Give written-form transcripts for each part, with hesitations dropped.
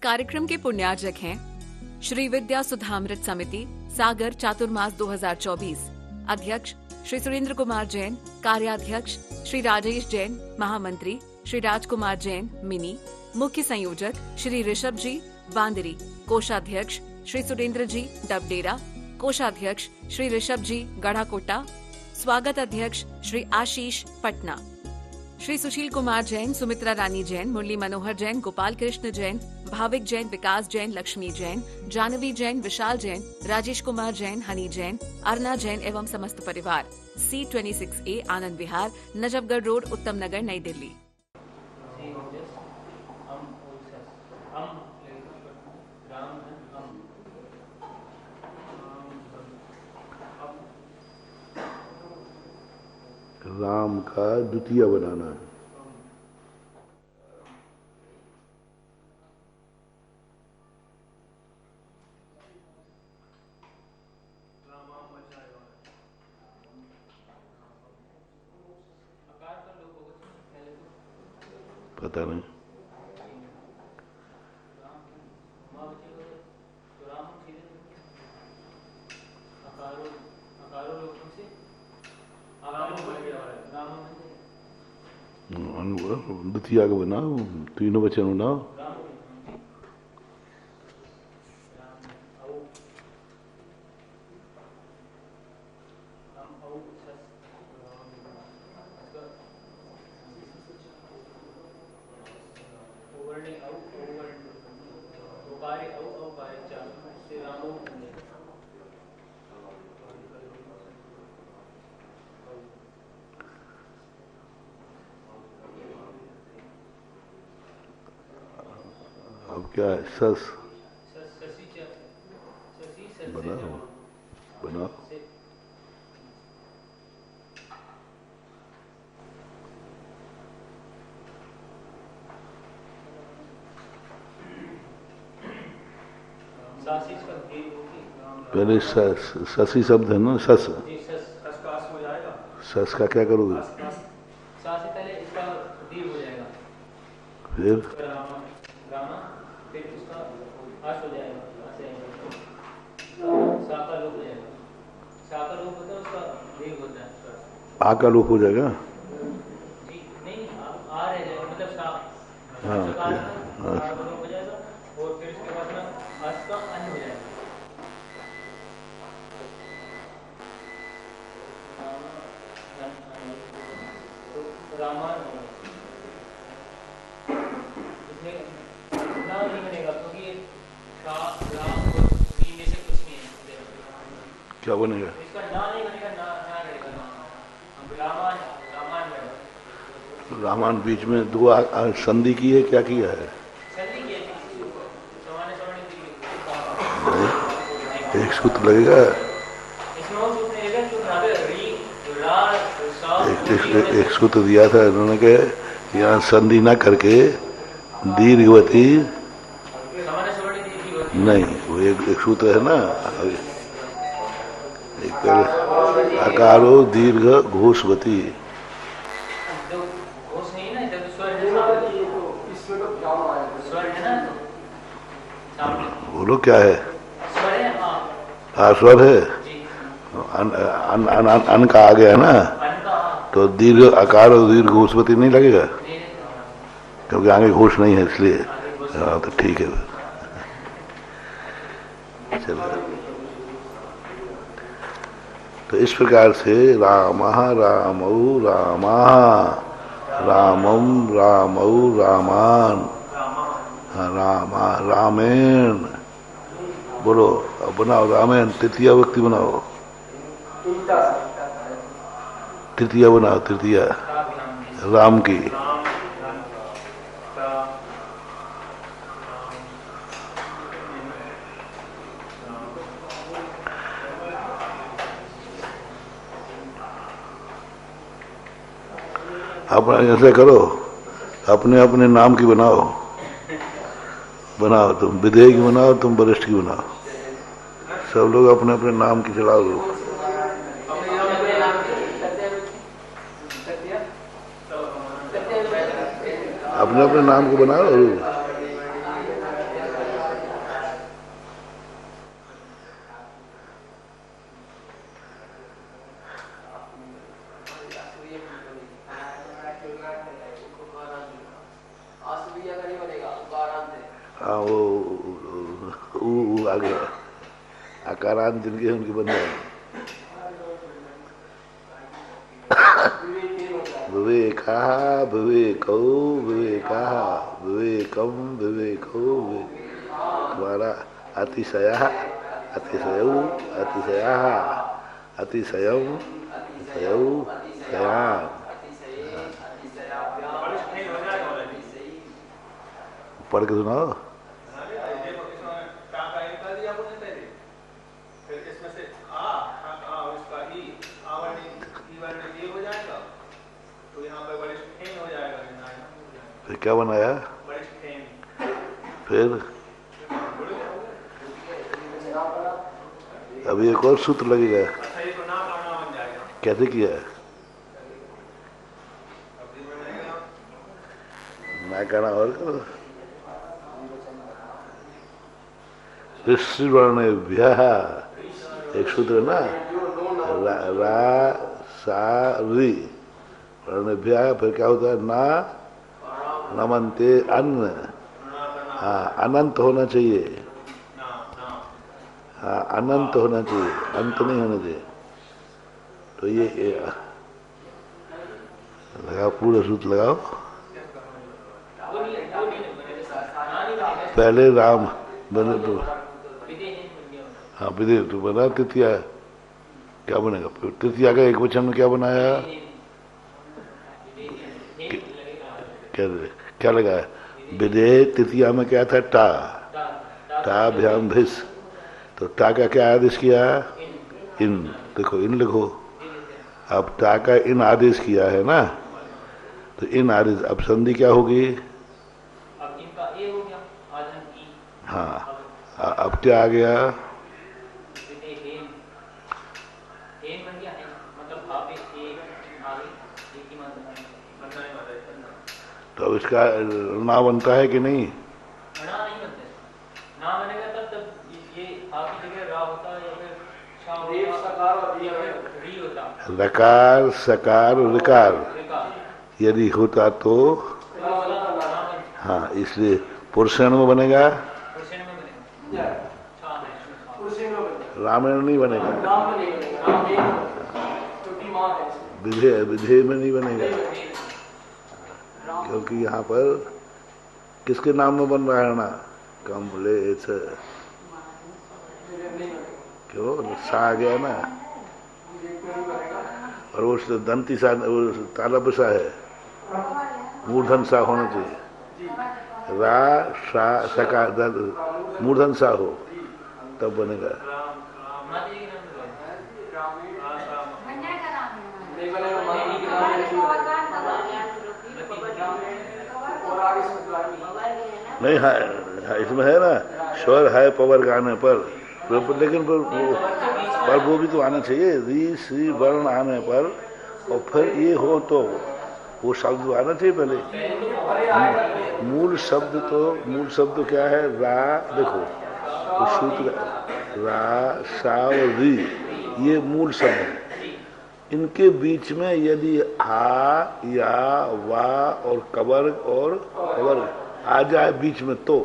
कार्यक्रम के पुण्यार्जक हैं श्री विद्या सुधामृत समिति सागर चातुर्मास 2024, अध्यक्ष श्री सुरेंद्र कुमार जैन, कार्याध्यक्ष श्री राजेश जैन, महामंत्री श्री राजकुमार जैन मिनी, मुख्य संयोजक श्री ऋषभ जी बांदरी, कोषाध्यक्ष श्री सुरेंद्र जी डबडेरा, कोषाध्यक्ष श्री ऋषभ जी गढ़ाकोटा, स्वागत अध्यक्ष श्री आशीष पटना, श्री सुशील कुमार जैन, सुमित्रा रानी जैन, मुरली मनोहर जैन, गोपाल कृष्ण जैन, भाविक जैन, विकास जैन, लक्ष्मी जैन, जानवी जैन, विशाल जैन, राजेश कुमार जैन, हनी जैन, अर्ना जैन एवं समस्त परिवार। C26A आनंद विहार, नजफगढ़ रोड, उत्तम नगर, नई दिल्ली। राम का द्वितीय बनाना है। पता नहीं। द्वितीय का बनाओ, तीनों वचन बनाओ। अब क्या है? सस बनाओ बनाओ। पहले ससी शब्द है ना, सस। सस का क्या करोगे? फिर आ का लोप हो जाएगा। हाँ क्या बनेगा? रामायण बीच में दो संधि की है, क्या किया है? एक सूत्र लगेगा। एक सूत्र दिया था उन्होंने के यहाँ संधि ना करके दीर्घवती नहीं, वो एक सूत्र है ना, एक अकारो दीर्घ घोषवती। बोलो क्या है? हाँ स्वर है। अन का आ गया ना, तो दीर्घ आकार और दीर्घ घोषवती नहीं लगेगा, क्योंकि आगे घोष नहीं है इसलिए। हाँ तो ठीक है। चलो, तो इस प्रकार से रामः रामौ रामाः, रामं रामौ रामान, रामा रामेण। बोलो अब बनाओ रामेण, तृतीय व्यक्ति बनाओ, तृतीय बनाओ, तृतीय राम की। अपना ऐसे करो, अपने अपने नाम की बनाओ, बनाओ तुम विधेय की बनाओ, तुम वरिष्ठ की बनाओ, सब लोग अपने अपने नाम की चढ़ा दो। अपने अपने नाम को बनाओ। आकारांत जिनके उनके बन जाएंगे। विवेका विवेको विवेका विवेकम विवेको तुम्हारा अतिशय अतिशयौ अतिशया अतिशयम अतिशयौ शयान। पढ़ के सुनाओ। फिर क्या बनाया? फिर अभी एक और सूत्र लगेगा। कैसे किया? ना कहना और करो। ऋषि वर्णेभ्य एक सूत्र ना, रा सा री वर्णेभ्य। फिर क्या होता है? ना नमन्ते अन्न। हाँ, अनंत होना चाहिए। हाँ, अनंत होना चाहिए, अंत नहीं होना चाहिए। तो ये लगाओ, पूरा सूत्र लगाओ। पहले राम बने तो हाँ विधेय तो बना। तृतीया क्या बनेगा? तृतीया का एक वचन में क्या बनाया? क्या लगा? विधेय तृतीया में क्या था? टा टाभ्याम भिस। तो टा का क्या आदेश किया? इन। देखो इन लिखो। अब टा का इन आदेश किया है ना, तो इन आदेश। अब संधि क्या होगी? अब इनका ए हो गया, आजन ई। हाँ, अब क्या आ गया? हेन बन गया है, मतलब आप एक आगे एक ही मतलब तो अब इसका ना बनता है कि नहीं? ना नहीं बनता। ना बनेगा तब ये आपकी जगह रा होता है या फिर शा होता या फिर री होता। रकार सकार ऋकार यदि होता तो हाँ, इसलिए पुरुषण में बनेगा, रामायण नहीं बनेगा, विधेय विधेय में नहीं बनेगा, क्योंकि यहाँ पर किसके नाम में बन रहा है ना? कमलेश। क्यों? सा आ गया ना, और वो दंती सा तालब सा है, मूर्धन सा होना चाहिए। रा सा सका मूर्धन सा हो तब बनेगा। नहीं है, इसमें है ना स्वर है पवर गाने पर, लेकिन पर वो भी तो आना चाहिए। री सी वर्ण आने पर और फिर ये हो तो वो शब्द आना चाहिए पहले। मूल शब्द क्या है? रा। देखो तो सूत्र रा सा और री, ये मूल शब्द है। इनके बीच में यदि हा या वा और कवर आ जाए बीच में तो,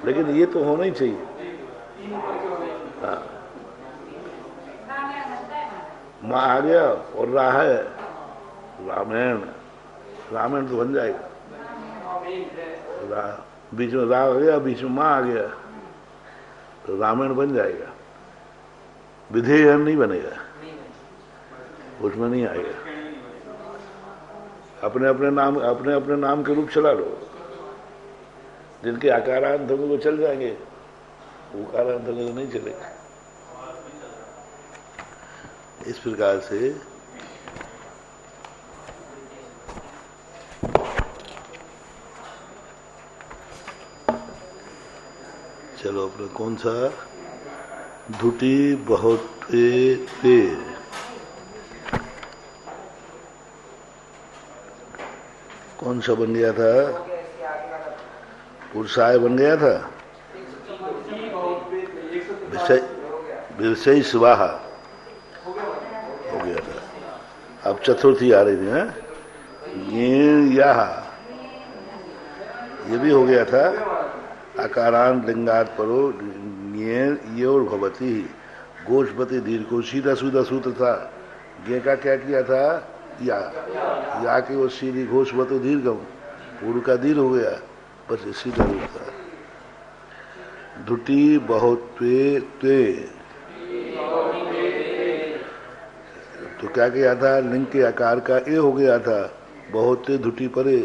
लेकिन ये तो होना ही चाहिए। हाँ, माँ आ गया और रा है, रामायण। रामायण तो बन जाएगा। बीच में रा आ गया, बीच में माँ आ गया, तो रामायण बन जाएगा। विधेय नहीं बनेगा, उसमें नहीं आएगा। अपने अपने नाम के रूप चला लो। जिनके आकारांत होंगे वो चल जाएंगे, उकारांत होंगे तो नहीं चलेगा। इस प्रकार से चलो अपने कौन सा? धुटी बहुत पे कौन सा बन गया था? पुरुषाय बन गया था। विषय स्वाहा हो गया था। अब चतुर्थी आ रही थी। ये भी हो गया था। अकारांत लिंगात परो ये और भवती घोषपति दीर्घ को सीधा सूधा सूत्र था। गे का क्या किया था, या के वो सीधी घोषपतो दीर्घम, पूर्व का दीर्घ हो गया, बस सीधा रूप था। धुटी बहुत ते, तो क्या किया था, लिंग के आकार का ए हो गया था, बहुत धुटी परे,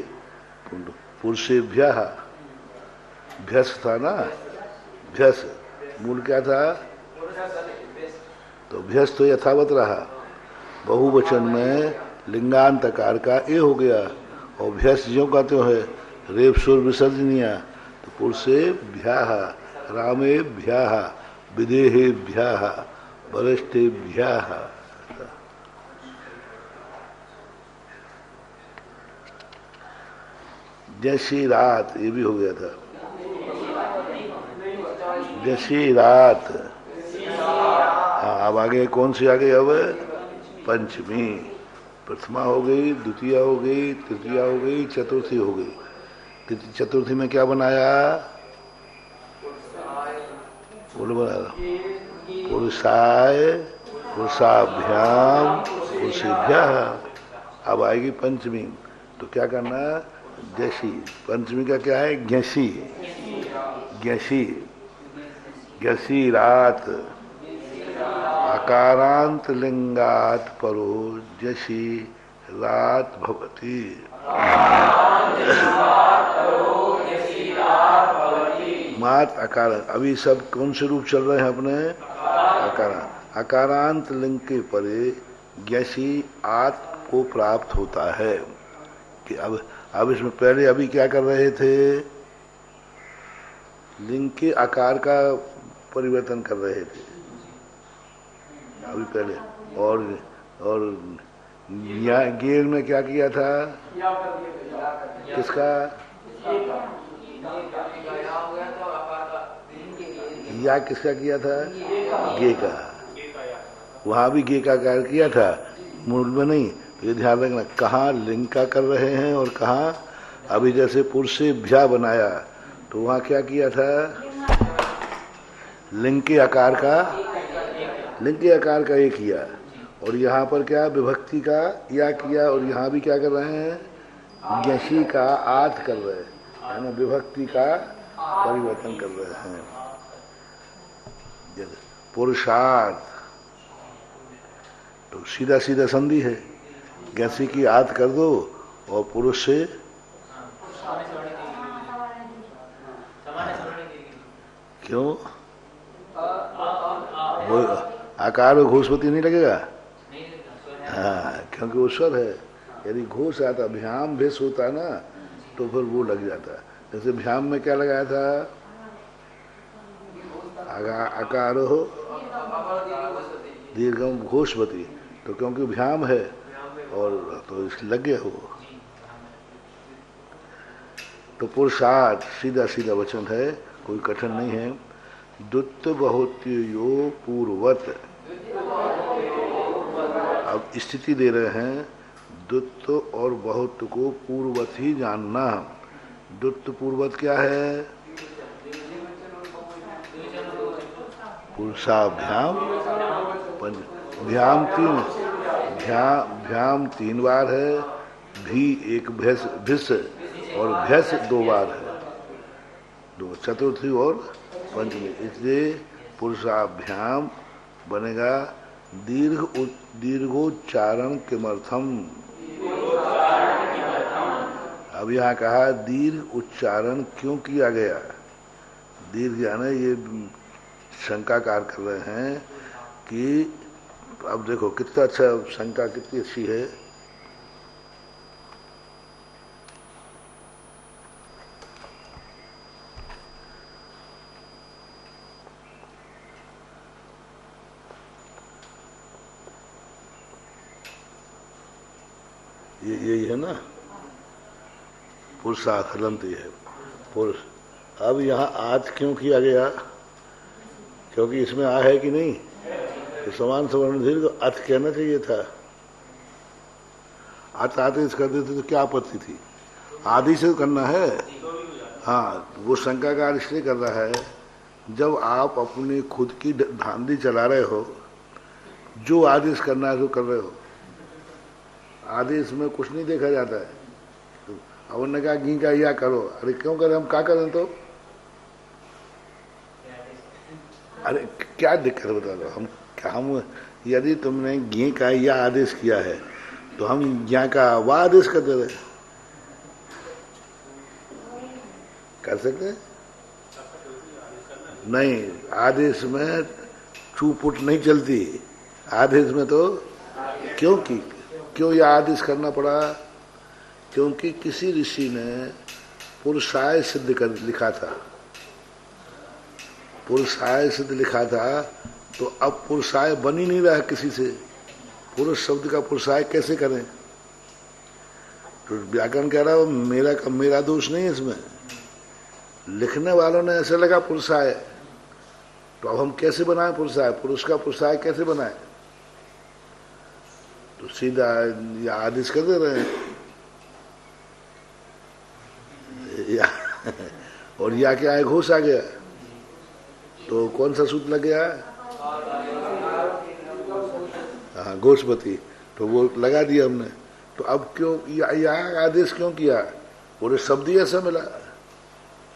पुरुषेभ्यः, भ्यस था ना, भ्यस मूल क्या था, तो भ्यस तो यथावत रहा। बहुवचन में लिंगांत आकार का ए हो गया, और भ्यस जो कहते हो है रेप सुर विसर्जनिया, तो पुरुषेभ्यः, रामेभ्यः, विदेहेभ्यः, वरिष्ठेभ्यः। जैसी रात, ये भी हो गया था, जैसी रात। हाँ, अब आगे कौन सी आ गई, अब पंचमी। प्रथमा हो गई, द्वितीय हो गई, तृतीय हो गई, चतुर्थी हो गई। चतुर्थी में क्या बनाया, बोलो बनाया, पुरुषाय, पुरुषाभ्याम, पुरुषेभ्यः। अब आएगी पंचमी, तो क्या करना, जैसी। पंचमी का क्या है, ज्ञसी, ज्ञसी, ज्ञसी रात। आकारांत लिंगात परो जशी रात भवती। मात आकार, अभी सब कौन से रूप चल रहे हैं अपने, आकारांत। आकारांत लिंग के परे ज्ञसी आत को प्राप्त होता है। कि अब इसमें पहले अभी क्या कर रहे थे, लिंग के आकार का परिवर्तन कर रहे थे अभी पहले, और गेर में क्या किया था, किसका, या किसका किया था, गे का। वहां भी गे का कार्य किया था, मूल में नहीं। तो ये ध्यान रखना, कहाँ लिंग का कर रहे हैं और कहाँ, अभी जैसे पुरुषेभ्यः बनाया तो वहां क्या किया था, लिंग के आकार का, लिंग के आकार का एक किया, और यहाँ पर क्या विभक्ति का या किया, और यहाँ भी क्या कर रहे हैं, ज्ञसी का आत कर रहे हैं, है ना, विभक्ति का परिवर्तन कर रहे हैं। पुरुषार्थ तो सीधा सीधा संधि है, ज्ञसी की आत कर दो और पुरुष से क्यों, वो आकार और घोषपति नहीं लगेगा, हाँ, क्योंकि वो स्वर है। यदि घोष आता, भ्याम भेष होता ना, तो फिर वो लग जाता। जैसे भ्याम में क्या लगाया था, आकार हो दीर्घम घोषपति, तो क्योंकि भ्याम है और तो इसलिए लग गया हो। तो पुरुषार्थ सीधा सीधा वचन है, कोई कठिन नहीं है। द्वित बहुत्यो पूर्वत, अब स्थिति दे रहे हैं, द्वित और बहुत को पूर्वत ही जानना। द्वित पूर्वत क्या है, पुरुषाभ्याम, भ्याम तीन, भ्याम 3 बार है, भी एक भिस और भ्यस 2 बार है, 2 चतुर्थी और पंचमी, इसलिए पुरुषाभ्याम बनेगा दीर्घोच्चारण किमर्थम। अब यहाँ कहा दीर्घ उच्चारण क्यों किया गया, दीर्घ यानी ये शंकाकार कर रहे हैं कि अब देखो कितना अच्छा, शंका कितनी अच्छी है। ये यही है ना, पुरुषार्थ हलंती है पुरुष। अब यहाँ आज क्यों किया गया, क्योंकि इसमें आ है कि नहीं, तो समान सवर्ण दीर्घ अथ कहना चाहिए था। अथ आदेश कर देते तो क्या आपत्ति थी, आदि से करना है। हाँ, वो शंकाकार इसलिए कर रहा है जब आप अपने खुद की धांधली चला रहे हो, जो आदेश करना है जो कर रहे हो, आदेश में कुछ नहीं देखा जाता है। अब उन्होंने कहा घी का या करो, अरे क्यों करें, हम क्या करें तो? अरे क्या दिक्कत है बता दो, हम यदि तुमने घी का या आदेश किया है तो हम यहाँ का वह आदेश कर दे रहे, कर सकते हैं? नहीं, आदेश में छूपुट नहीं चलती, आदेश में तो क्यों यह आदेश करना पड़ा? क्योंकि किसी ऋषि ने पुरुषाय सिद्ध कर लिखा था, पुरुषाय सिद्ध लिखा था, तो अब पुरुषाय बन ही नहीं रहा किसी से। पुरुष शब्द का पुरुषाय कैसे करें? तो व्याकरण कह रहा है मेरा दोष नहीं है इसमें, लिखने वालों ने ऐसे लगा पुरुषाय, तो अब हम कैसे बनाएं पुरुषाय? पुरुष का पुरुषाय कैसे बनाएं? तो सीधा या आदेश कर दे रहे हैं या और या क्या है, घोष आ गया, तो कौन सा सूत्र लग गया? हाँ, घोषपति, तो वो लगा दिया हमने। तो अब क्यों या आदेश क्यों किया? पूरे शब्द ही ऐसा मिला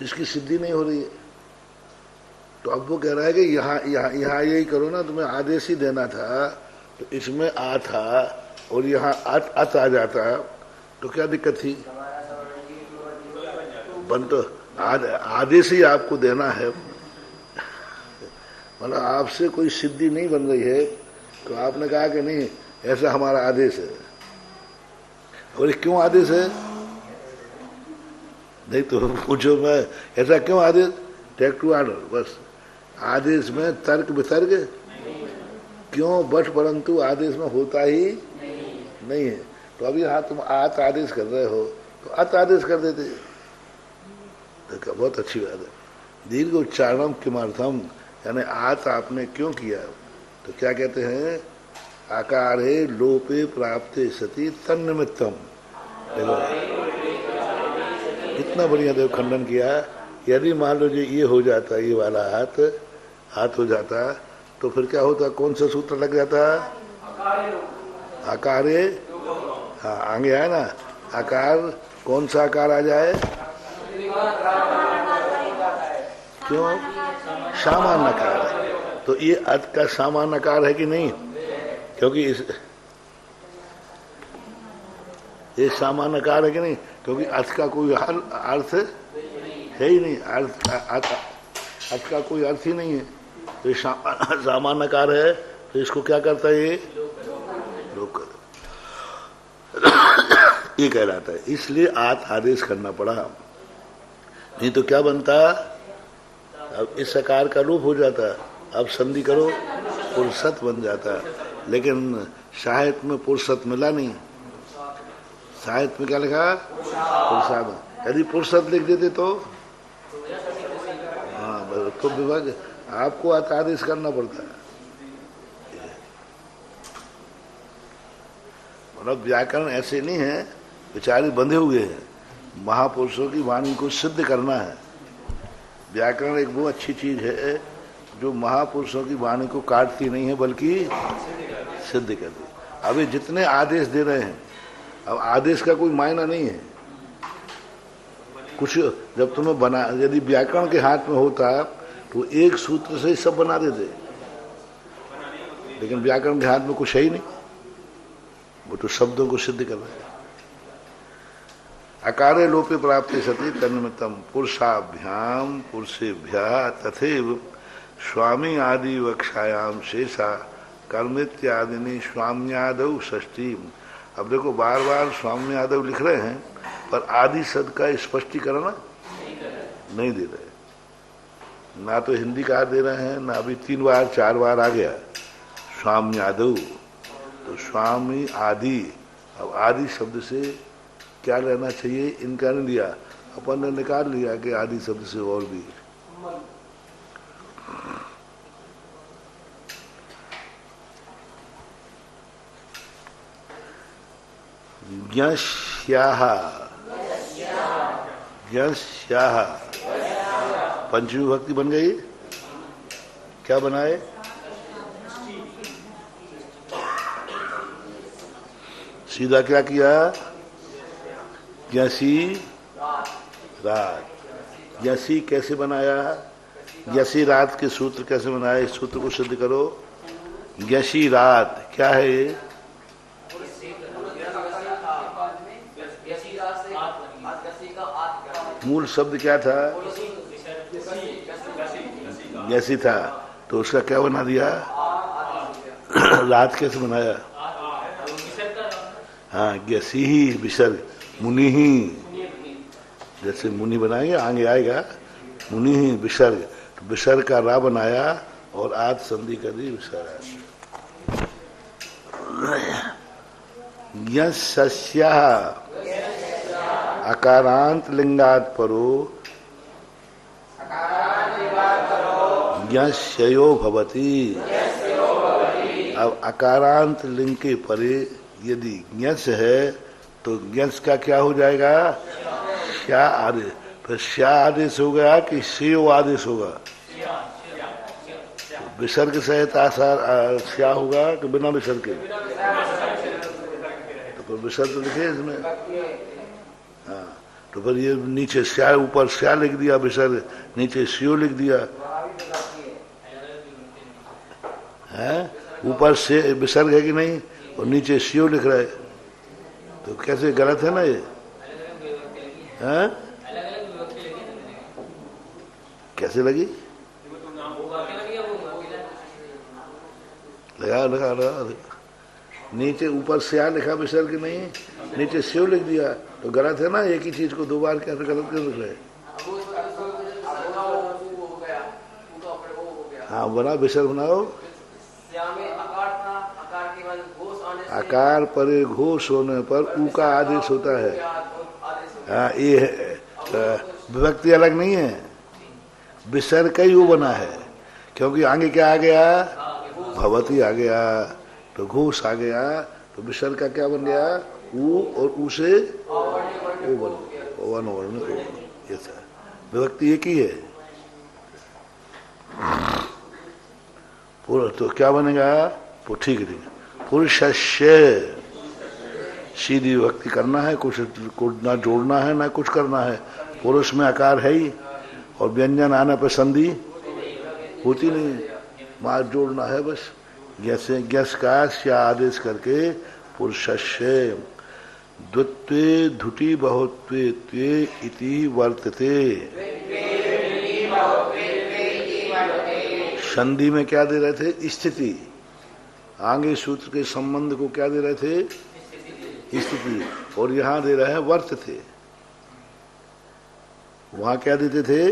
जिसकी सिद्धि नहीं हो रही है। तो अब वो कह रहा है कि यहाँ यही करो ना, तुम्हें आदेश ही देना था, तो इसमें आ था और यहाँ अत आ जाता, तो क्या दिक्कत थी? बन तो आदेश ही आपको देना है, मतलब आपसे कोई सिद्धि नहीं बन रही है, तो आपने कहा कि नहीं ऐसा हमारा आदेश है। और क्यों आदेश है? नहीं तो पूछो मैं ऐसा क्यों आदेश? टेक टू ऑर्डर, बस। आदेश में तर्क वितर्क क्यों? बट परंतु आदेश में होता ही नहीं है। तो अभी हाँ तुम आत आदेश कर रहे हो, तो अत आदेश कर देते, तो बहुत अच्छी बात है। दीर्घ उच्चारणम किमर्थम, यानी आत आपने क्यों किया? तो क्या कहते हैं? आकारे लोपे प्राप्ते सति तन्निमित्तम। देखो कितना बढ़िया देखो खंडन किया। यदि मान लो ये हो जाता, ये वाला हाथ हो जाता, तो फिर क्या होता? कौन सा सूत्र लग जाता? आकारे, हाँ आगे आए ना, आकार, कौन सा आकार आ जाए? क्यों? सामान्य आकार। तो ये अत का सामान्य आकार है कि नहीं? क्योंकि ये सामान्य आकार है कि नहीं? क्योंकि अर्थ का कोई अर्थ है ही नहीं, अर्थ का कोई अर्थ ही नहीं है। तो ये सामान्य आकार है, तो इसको क्या करता है? ये लोक ये कहलाता है। इसलिए आदेश करना पड़ा, नहीं तो क्या बनता? अब इस आकार का रूप हो जाता, अब संधि करो पुरुषत बन जाता। लेकिन साहित्य में पुरुषत मिला नहीं, साहित्य में क्या लिखा? पुरुषाद। यदि पुरुषत लिख देते तो हाँ, तो विभाग आपको आदेश करना पड़ता है। मतलब व्याकरण ऐसे नहीं है बेचारे बंधे हुए हैं, महापुरुषों की वाणी को सिद्ध करना है। व्याकरण एक वो अच्छी चीज है जो महापुरुषों की वाणी को काटती नहीं है बल्कि सिद्ध करती। अभी जितने आदेश दे रहे हैं, अब आदेश का कोई मायना नहीं है कुछ। जब तुम्हें बना, यदि व्याकरण के हाथ में होता तो एक सूत्र से ही सब बना देते, लेकिन व्याकरण के हाथ में कुछ है ही नहीं, वो तो शब्दों को सिद्ध कर रहे हैं। अकारे लोपे प्राप्ति सती तन्निमित्तम पुरुषाभ्याम पुरुषेभ्यः तथैव स्वामी आदि वक्षायाम शेषा कर्मित्यादिनी स्वाम्यादौ षष्ठी। अब देखो बार बार स्वाम्यादौ लिख रहे हैं, पर आदि शब्द का स्पष्टीकरण नहीं दे रहे, ना तो हिंदी का दे रहे हैं, ना अभी 3 बार 4 बार आ गया स्वाम्यादौ। तो स्वामी आदि, अब आदि शब्द से क्या लेना चाहिए? इनका नहीं लिया, अपन ने निकाल लिया कि आदि शब्द से और भी। पंचमी भक्ति बन गई। क्या बनाए? सीधा क्या किया? ज्ञसी रात। ज्ञसी कैसे बनाया? ज्ञसी रात के सूत्र कैसे बनाए? इस सूत्र को सिद्ध करो। ज्ञसी रात क्या है ये? मूल शब्द क्या था? ज्ञसी था, तो उसका क्या बना दिया? रात कैसे बनाया? हाँ, ज्ञसी ही विसर्ग, मुनि ही, जैसे मुनि बनाएंगे आगे आएगा मुनि ही विसर्ग, तो विसर्ग का रा बनाया और आद संधि कर दी विसर्ग। यस्या अकारांत लिंगात परो यस्यो भवति। अब अकारांत लिंग के परे यदि ज्ञस है तो ज्ञस का क्या हो जाएगा? श्या आदेश। फिर श्या आदेश हो गया कि श्यो आदेश होगा? विसर्ग सहित आसार श्या होगा कि बिना विसर्ग के? तो फिर विसर्ग तो लिखे इसमें। हाँ, तो फिर ये नीचे श्या, ऊपर श्या लिख दिया विसर्ग, नीचे श्यो लिख दिया है। ऊपर से विसर्ग है कि नहीं और नीचे श्यो लिख रहा है, तो कैसे गलत है ना ये? हैं? कैसे लगी? लगा लगा लगा। नीचे ऊपर श्या लिखा विसर्ग नहीं, नीचे शिव लिख दिया, तो गलत है ना? एक ही चीज को दो बार कैसे गलत कर रहे? हाँ, बना विसर्ग बनाओ। आकार परे घोष होने पर ऊ का आदेश होता है। हाँ, ये विभक्ति अलग नहीं है, विसर्ग का ही वो बना है, क्योंकि आगे क्या आ गया? भवती आ गया, तो घोष आ गया, तो विसर्ग का क्या बन गया? ऊ, और ऊ से ओ बन गया, वन वर्ण। ये विभक्ति एक ही है। पूरा तो क्या बनेगा? ठीक है, पुरुषस्य सीधी विभक्ति करना है, कुछ ना जोड़ना है ना कुछ करना है। पुरुष में आकार है ही, और व्यंजन आने पर संधि होती नहीं, मां जोड़ना है बस। जैसे ज्ञस का स्या आदेश करके पुरुषस्य द्वित्वे धुटी बहुत्वे त्वे इति वर्तते। संधि में क्या दे रहे थे? स्थिति। आगे सूत्र के संबंध को क्या दे रहे थे? स्थिति। और यहां दे रहे हैं वर्तते। वहां क्या देते थे?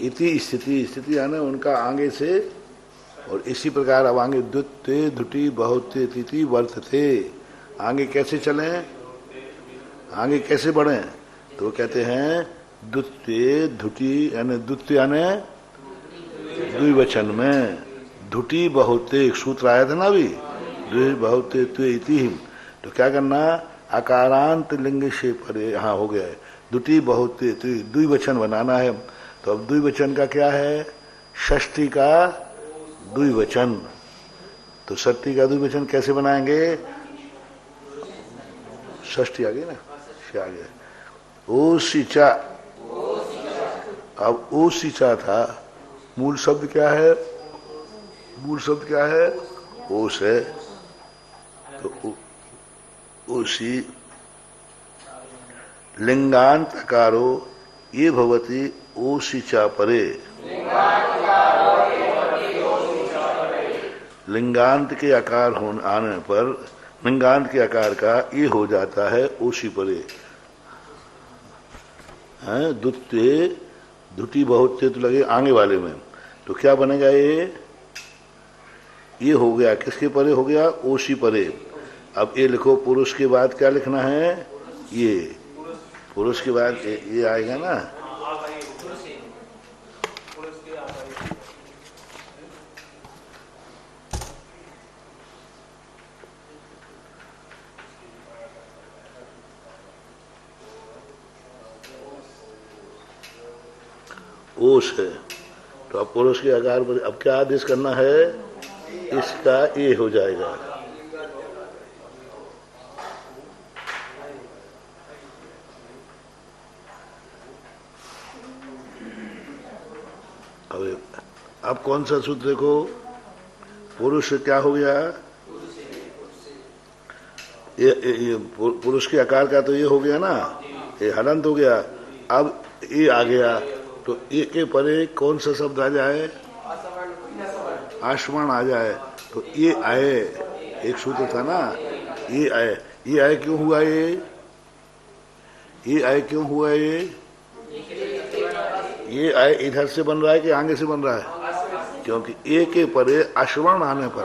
इति स्थिति। स्थिति आने उनका आगे से, और इसी प्रकार अब आगे द्वित्वे धुटी बहुत्वे तिथि वर्तते। आगे कैसे चले? आगे कैसे बढ़े? तो कहते हैं द्वित्वे धुटी, यानी द्वित्व यानी द्विवचन में, धुटी बहुते एक सूत्र आया था ना अभी, द्वि बहुते त्वे इति। तो क्या करना? अकारांत लिंग से परे, हाँ हो गया है, दुटी बहुते द्विवचन बनाना है। तो अब द्विवचन का क्या है? षष्ठी का द्विवचन। तो षष्ठी का द्विवचन कैसे बनाएंगे? षष्ठी आ गई ना, आ गया ओ सिचा। अब ओ सिचा था, मूल शब्द क्या है? मूल शब्द क्या है? ओस है, तो ओसी लिंगांत अकारो ये भवती ओसिचा परे। लिंगांत के आकार होने आने पर, लिंगांत के आकार का ये हो जाता है ओसी परे। द्वितीय धुटी बहुत्य तो लगे आगे वाले में, तो क्या बनेगा? ये हो गया, किसके परे हो गया? ओसी परे। अब ये लिखो, पुरुष के बाद क्या लिखना है? ये पुरुष के बाद ये आएगा ना। ओस है, तो अब पुरुष के आकार पर अब क्या आदेश करना है, इसका ये हो जाएगा। अब कौन सा सूत्र देखो, पुरुष क्या हो गया, ये पुरुष के आकार का तो ये हो गया ना, ये हलंत हो गया। अब ये आ गया तो ये के परे कौन सा शब्द आ जाए, आसमान आ जाए। तो ये आए, एक सूत्र था ना, ये आए क्यों हुआ, ये आए क्यों हुआ, ये आए इधर से बन रहा है कि आगे से बन रहा है, क्योंकि ए के परे अश्वर्ण आने पर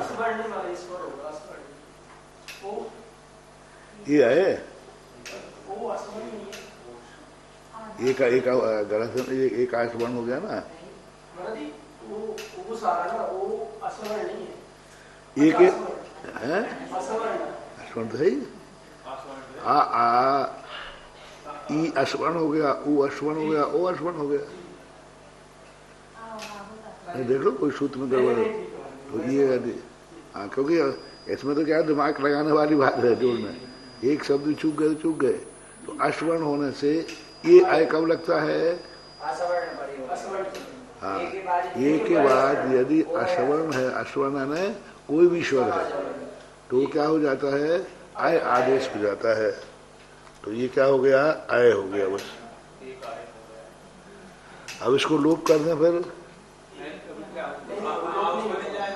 ये आए, एक गलत, एक अश्वर्ण हो गया ना, एक है अश्वर्ण तो है ही, ई अश्वर्ण हो गया, ऊ अश्वर्ण हो गया, ओ अश्वर्ण हो गया। देख लो कोई सूत्र में गड़बड़ है तो ये, हाँ, क्योंकि इसमें तो क्या दिमाग लगाने वाली बात है जोड़ना, एक शब्द चूक गए तो चूक गए। तो अश्वर्ण होने से ये आय कब लगता है, हाँ, ये के बाद यदि अश्वर्ण है, अश्वर्ण है कोई भी स्वर है तो क्या हो जाता है, आय आदेश हो जाता है। तो ये क्या हो गया, आय हो गया बस। अब इसको लोप कर दें, फिर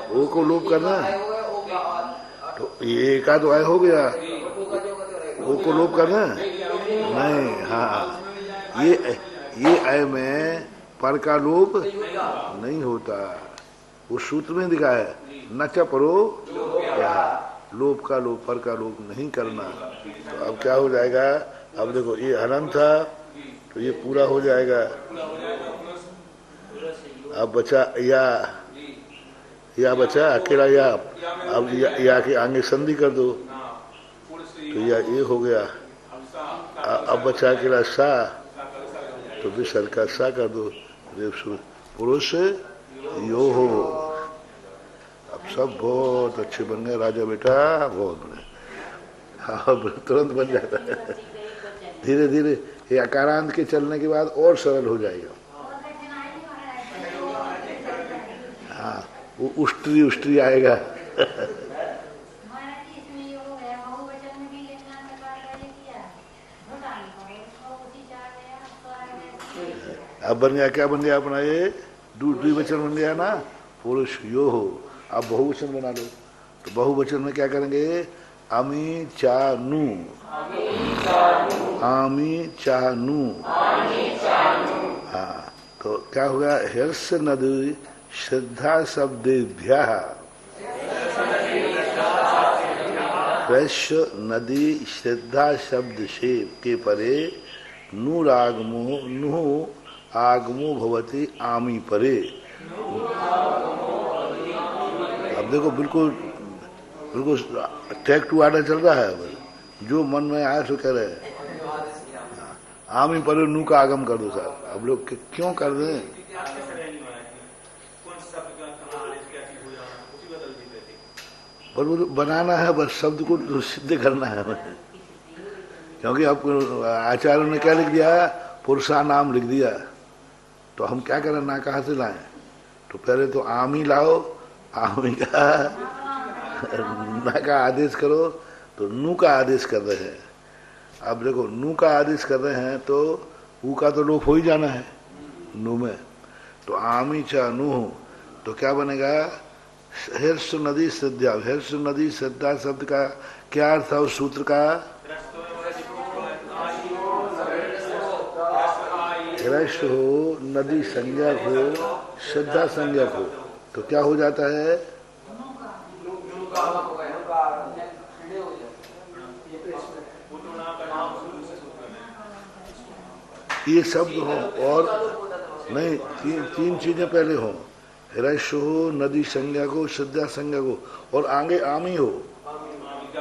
ओ को लोप करना, तो ये का तो आय हो गया, ओ को लोप करना नहीं, हाँ, ये आय में पर का लोप नहीं होता, उस सूत्र में दिखाया है, न च परो क्या, लोप का लोप, पर का लोप नहीं करना। तो अब क्या हो जाएगा, अब देखो ये हलन था तो ये पूरा हो जाएगा। अब बचा या बचा अकेला या, अब या के आगे संधि कर दो तो या ये हो गया। अब बचा अकेला सा तो विसर का सा कर दो, पुरुष यो हो। अब सब बहुत अच्छे बन गए, राजा बेटा बहुत बने, हाँ तुरंत बन जाता है। धीरे धीरे ये अकारांत के चलने के बाद और सरल हो जाएगा। हाँ, वो उष्ट्री आएगा। अब बन गया, क्या बन गया अपना, ये द्विवचन बन गया ना, पुरुष यो हो। अब बहुवचन बना लो, तो बहुवचन में क्या करेंगे, अमी चानू, आमी चानू, हाँ, तो क्या हो गया, हर्ष नदी श्रद्धा शब्देभ्य, वैश्य नदी श्रद्धा शब्द से के परे नूरागमो नु आगमो भवति आमी परे। अब देखो बिल्कुल टैक टू आर्डर चल रहा है, जो मन में आया सो कह रहे हैं। आमी परे नू का आगम कर दो साहब। अब लोग क्यों कर रहे हैं, पर वो बनाना है, बस शब्द को सिद्ध करना है। क्योंकि अब आचार्यों ने क्या लिख दिया, पुरुषा नाम लिख दिया, तो हम क्या करें, ना कहाँ से लाएं। तो पहले तो आमी लाओ, आमी का ना का आदेश करो, तो नू का आदेश कर रहे हैं। अब देखो नू का आदेश कर रहे हैं तो ऊ का तो लोप हो ही जाना है नू में, तो आमी चा नू, तो क्या बनेगा, हर्ष नदी श्रद्धा। हर्ष नदी श्रद्धा शब्द का क्या अर्थ है उस सूत्र का, हर्ष हो, नदी संज्ञक हो, श्रद्धा संज्ञक हो, तो क्या हो जाता है, ये शब्द हो और नहीं, तीन चीजें पहले हो, हर्ष हो, नदी संज्ञा को, श्रद्धा संज्ञा को, और आगे आमी हो,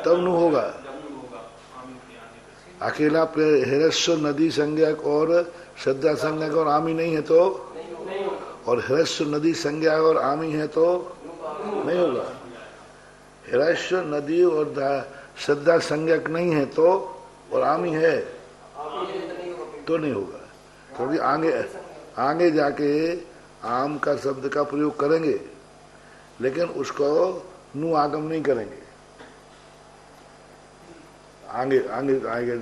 तब नु होगा। अकेला हर्ष नदी संज्ञक और श्रद्धा संज्ञक और आमी नहीं है तो, और ह्रस्व नदी संज्ञा और आमी है तो नहीं होगा। ह्रस्व नदी और श्रद्धा संज्ञक नहीं है तो, और आमी है तो नहीं होगा, क्योंकि आगे जाके आम का शब्द का प्रयोग करेंगे, लेकिन उसको नु आगम नहीं करेंगे। आगे आगे आगे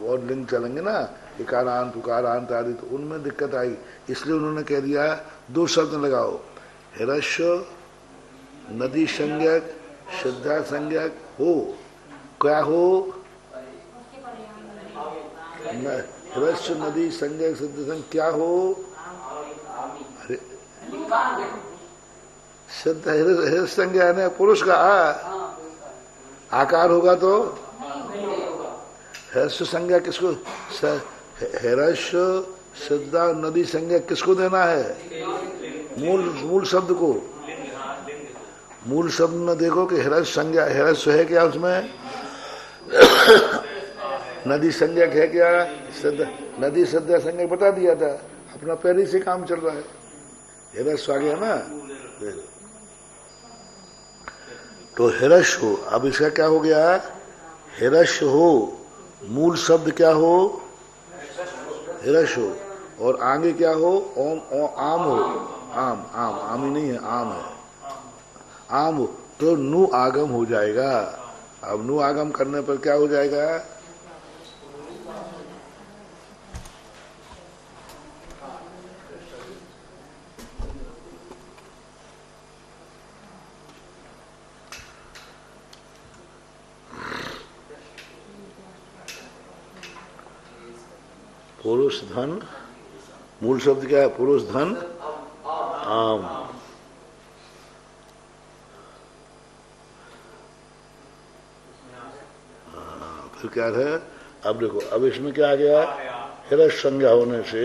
और लिंग चलेंगे ना, इकारांत उकारांत आदि, तो उनमें दिक्कत आई। इसलिए उन्होंने कह दिया दो शब्द लगाओ, ह्रस्व नदी संज्ञक श्रद्धा संज्ञक हो। क्या हो? ह्रस्व नदी संज्ञक श्रद्धा संज्ञक क्या हो? अरे श्रद्धा ह्रस्व संज्ञा है पुरुष का आकार होगा तो ह्रस्व संज्ञा किसको? ह्रस्व श्रद्धा नदी संज्ञा किसको देना है? मूल शब्द को। मूल शब्द में देखो कि ह्रस्व संज्ञा, ह्रस्व है क्या उसमें? नदी संज्ञक है क्या? नदी श्रद्धा संज्ञक बता दिया था, अपना पहले से काम चल रहा है। ह्रस्व आ गया ना, तो ह्रस्व हो। अब इसका क्या हो गया? ह्रस्व हो, मूल शब्द क्या हो? ह्रस्व हो, और आगे क्या हो? आम हो। आम आम आमी नहीं है, आम है। आम हो तो नु आगम हो जाएगा। अब नु आगम करने पर क्या हो जाएगा? पुरुष धन, मूल शब्द क्या है? पुरुष धन आम। फिर क्या है? अब देखो, अब इसमें क्या आ गया? ह्रस्व संज्ञा होने से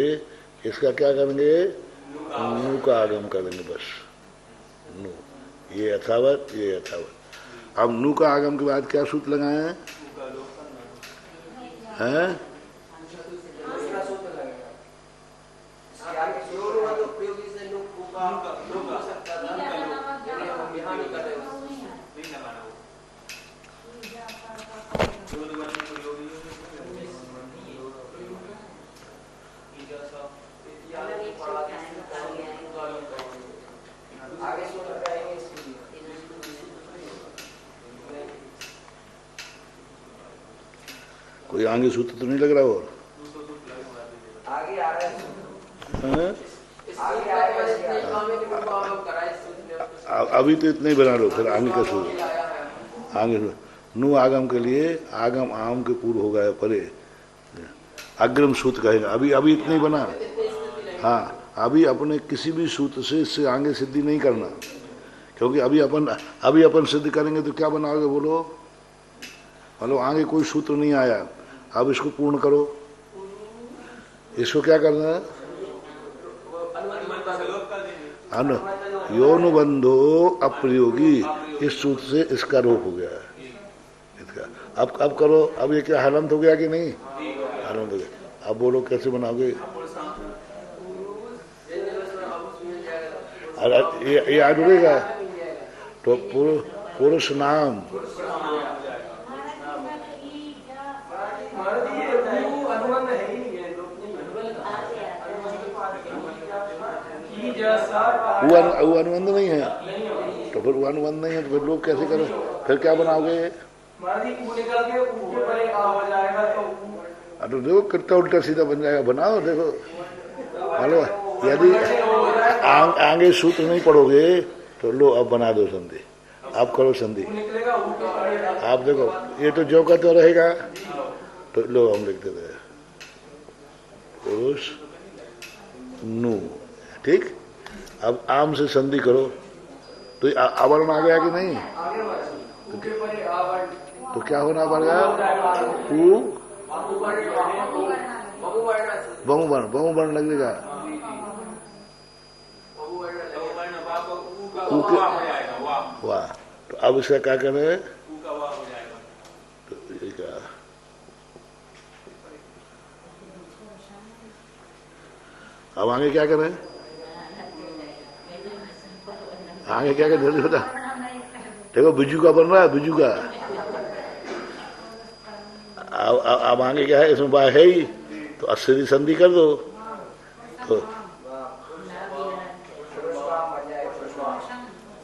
इसका क्या करेंगे? नु का आगम करेंगे, बस नु। ये यथावत, ये यथावत। अब नु का आगम के बाद क्या सूत्र लगाए हैं? कोई आगे सूत्र तो नहीं लग रहा? और आगे आ रहा है, अभी तो इतना ही बना लो, फिर आगे का सूत्र। आगे नु आगम के लिए आगम आम के पूर्व हो गए परे, अग्रिम सूत्र कहेगा। अभी इतना ही बना। हाँ, अभी अपने किसी भी सूत्र से इससे आगे सिद्धि नहीं करना, क्योंकि अभी अपन सिद्ध करेंगे तो क्या बनाओगे? बोलो, मतलब आगे कोई सूत्र नहीं आया, अब इसको पूर्ण करो। इसको क्या करना है? योनुबंधो अप्रयोगी, इस सूत्र से इसका रोप हो गया है। इसका अब करो। अब ये क्या हलंत हो गया कि नहीं? हलंत हो गया। अब बोलो कैसे बनाओगे? ये आ जुड़ेगा तो पुरुष नाम वो अनुबंध नहीं है, तो फिर वो अनुबंध नहीं है तो फिर लोग कैसे करें? फिर क्या बनाओगे? तो देखो कितना उल्टा सीधा बन जाएगा। बनाओ, देखो। मानो यदि आगे सूत्र नहीं पढ़ोगे तो लो अब बना दो संधि। आप करो संधि। आप देखो, ये तो जो का तो रहेगा, तो लो हम लिख देते हैं पुरुष नु। ठीक। अब आम से संधि करो तो आवरण आ गया कि नहीं? तो क्या होना पड़ेगा? बहुवर्ण लगेगा। वाह। तो अब इसका क्या करें? तो ये क्या? अब आगे क्या करें? आगे क्या जल्दी बता। देखो बिजू का बन रहा है, बिजू का। अब आगे क्या है, इसमें बात है ही तो अस्सी संधि कर दो तो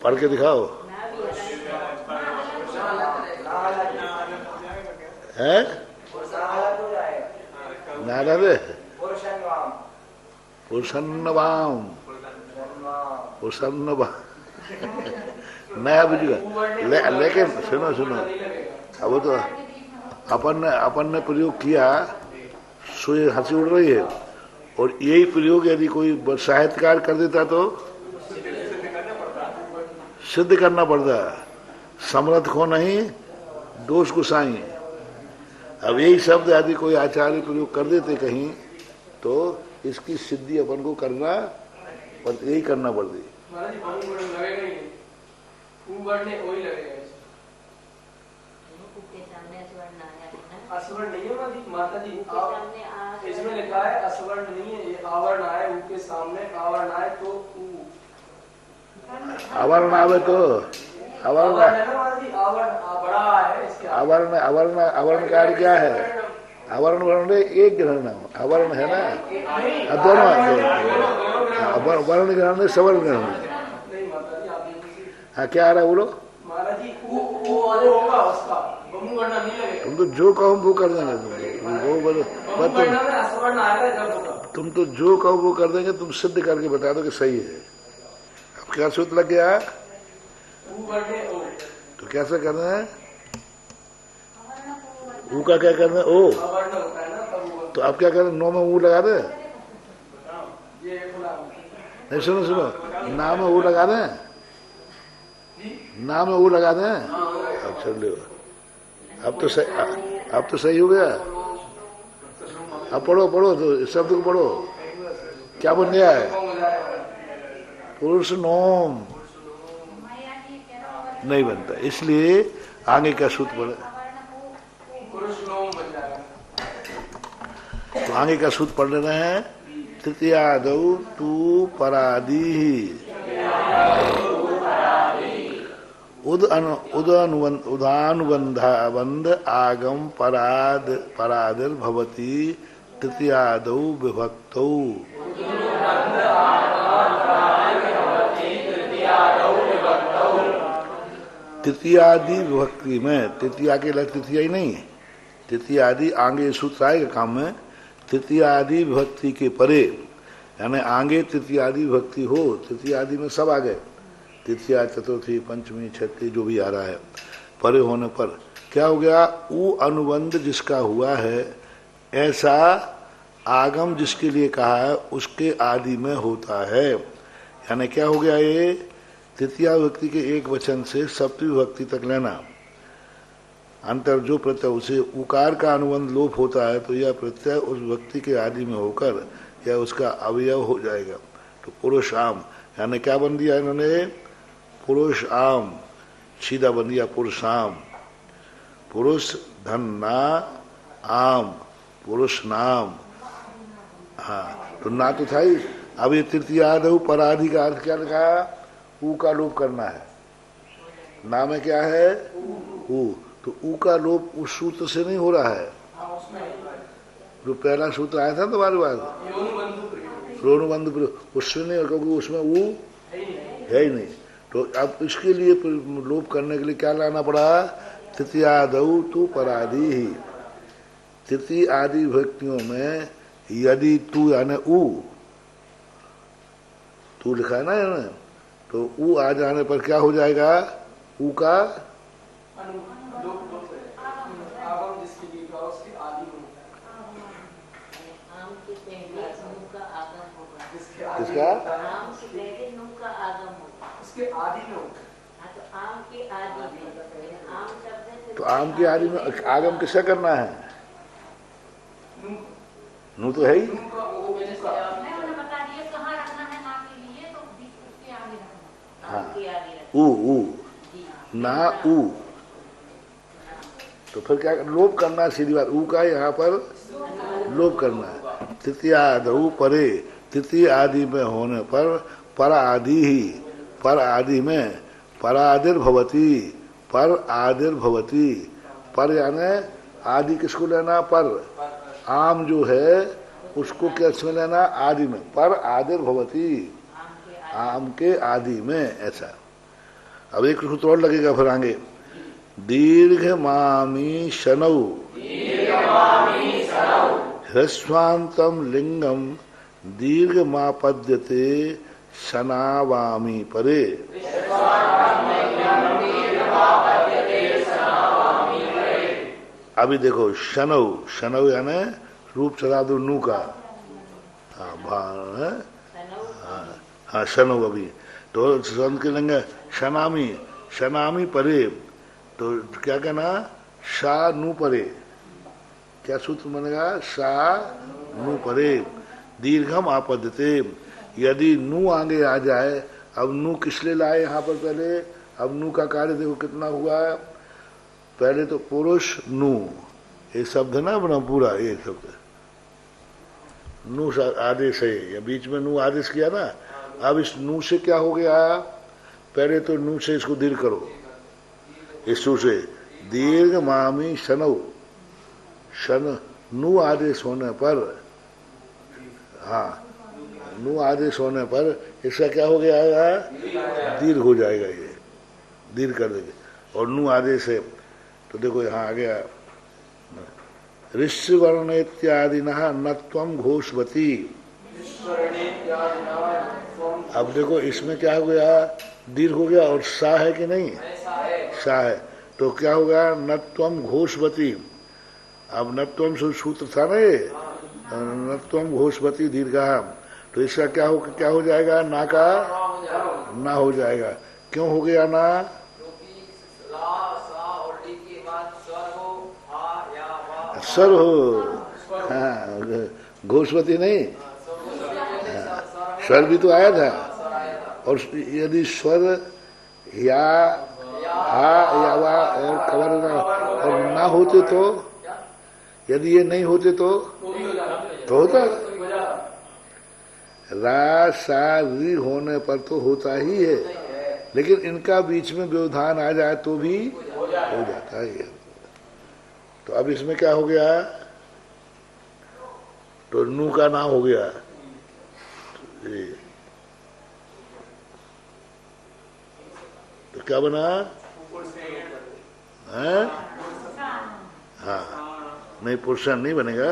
पढ़ के दिखाओ। है नारा दे पुरुषन्नवाम नया बुझेगा। लेकिन सुनो सुनो, अब तो अपन ने प्रयोग किया, सुई हंसी उड़ रही है, और यही प्रयोग यदि कोई साहित्यकार कर देता तो सिद्ध करना पड़ता, समर्थ को नहीं दोष को साई। अब यही शब्द यदि कोई आचार्य प्रयोग कर देते कहीं तो इसकी सिद्धि अपन को करना और यही करना पड़ती। असवर्ण नहीं है माता जी, इसमें लिखा है असवर्ण नहीं है, ये आवरण आए उनके सामने, आवरण आए तो आवरण आवे तो आवरण बड़ा है इसके आवरण का अर्थ क्या है? आवरण वर्ण एक ग्रहण नाम आवरण है ना, दोनों वर्ण ग्रहण है, सवर्ण ग्रहण है। हाँ क्या आ रहा है बोलो। तुम तो जो कहो वो कर देंगे, तुम तो जो कहो वो कर देंगे, तुम सिद्ध करके बता दो कि सही है। अब क्या सूत्र लग गया तो कैसे करना है? ऊ का क्या करना है? ओ तो आप क्या करना, नो में ऊ लगा दे। नहीं सुनो सुनो, नाम में ऊ लगा दे, नाम में ऊ लगा दे। अब चल लो, अब तो सही हो गया। अब पढ़ो तो शब्द को पढ़ो, क्या बन गया है? पुरुष नोम नहीं बनता, इसलिए आगे का सूत्र पढ़े। तो आगे का सूत्र पढ़ लेना है, तृतीयादौ तू परादी उदानुबंध आगम परादिर भवति तृतीयादौ विभक्तौ। तृतीयादि विभक्ति में, तृतीया के लिए तृतीया ही नहीं, तृतीयादि आगे सूत्र आएगा काम में। तृतीयादि विभक्ति के परे, यानी आगे तृतीयादि विभक्ति हो, तृतीयादि में सब आ गए, तृतीया चतुर्थी पंचमी छठी जो भी आ रहा है, परे होने पर क्या हो गया? ऊ अनुबंध जिसका हुआ है, ऐसा आगम जिसके लिए कहा है उसके आदि में होता है। यानी क्या हो गया? ये तृतीया विभक्ति के एक वचन से सप्तमी विभक्ति तक लेना, अंतर जो प्रत्यय उसे उकार का अनुबंध लोप होता है तो यह प्रत्यय उस व्यक्ति के आदि में होकर यह उसका अवयव हो जाएगा। तो पुरुष आम, यानी क्या बन दिया इन्होंने? पुरुष आम, सीधा बन दिया पुरुषाम। पुरुष धन ना, आम पुरुष नाम। हाँ तो ना तो था ही। अब ये तृतीयादौ पराधि का अर्थ क्या लिखा? ऊ का लोप करना है। नाम में क्या है? ऊ। तो ऊ का लोप उस सूत्र से नहीं हो रहा है जो पहला सूत्र आया था तुम्हारे पास, रोनुबंध, उससे नहीं, क्योंकि उसमें ऊ है ही नहीं। तो अब इसके लिए लोप करने के लिए क्या लाना पड़ा? तृतीयादौ तू पराधि ही। तृतीय आदि विभक्तियों में यदि तू यानी ऊ, तू लिखा है ना, तो ऊ आ जाने पर क्या हो जाएगा? ऊ का किसका? तो आम की आदि में आगम किसका करना है? नू तो है ही। हाँ ऊ ना ऊ, तो फिर क्या लोप करना है? सीधी बात, ऊ का यहाँ पर लोप करना है। तृतीयादौ परे, तृतीय आदि में होने पर पर आदि ही, पर आदि में परादिर्भवती, पर आदिर्भवती, पर यानी आदि किसको लेना? पर। आम जो है उसको किसमें लेना? आदि में। पर आदिर्भवती, आम के आदि में, ऐसा। अब एक सूत्र और लगेगा फिर आगे, दीर्घ मामी शनौ ह्रस्वांतम लिंगम दीर्घ मापद्यते शनावामी परे। अभी देखो शनौ, शनौ यानी रूप चला दो नू का, हाँ शनौ। अभी तो संत के लेंगे शनामी, शनामी परे, तो क्या कहना? शा नू परे, क्या सूत्र बनेगा? शा नू परे दीर्घम आपद्यते। यदि नू आगे आ जाए, अब नू किस लिए लाए यहाँ पर पहले? अब नू का कार्य देखो कितना हुआ। पहले तो पुरुष नू, ये शब्द ना अपना पूरा, ये शब्द नू आदेश है, या बीच में नू आदेश किया ना। अब इस नू से क्या हो गया? पहले तो नू से इसको दीर्घ करो, इस सू से दीर्घ मामी शनौ, शन नू आदेश होने पर, हाँ नू आदेश होने पर इसका क्या हो गया? दीर्घ हो जाएगा, ये दीर्घ कर देंगे। और नू आदेश है तो देखो यहाँ आ गया ऋषि वर्ण इत्यादि नत्वम घोषवती। अब देखो इसमें क्या हो गया? दीर्घ हो गया, और सा है कि नहीं? सा है, तो क्या हो गया? नत्वम घोषवती। अब नत्वम सूत्र था ना ये, नत्वम घोषवती दीर्घा, तो इसका क्या हो जाएगा? ना का ना हो जाएगा। क्यों हो गया ना? स्वर हो, हाँ घोषवती नहीं, स्वर भी तो आया था। और यदि स्वर या हा या वा और कवर और ना होते तो, यदि ये नहीं होते तो होता। रा सा री होने पर तो होता ही है, लेकिन इनका बीच में व्यवधान आ जाए तो भी हो जाता है। तो अब इसमें क्या हो गया? तो नू का ना हो गया, तो क्या बना? है? हाँ नहीं, पुरुषान नहीं बनेगा।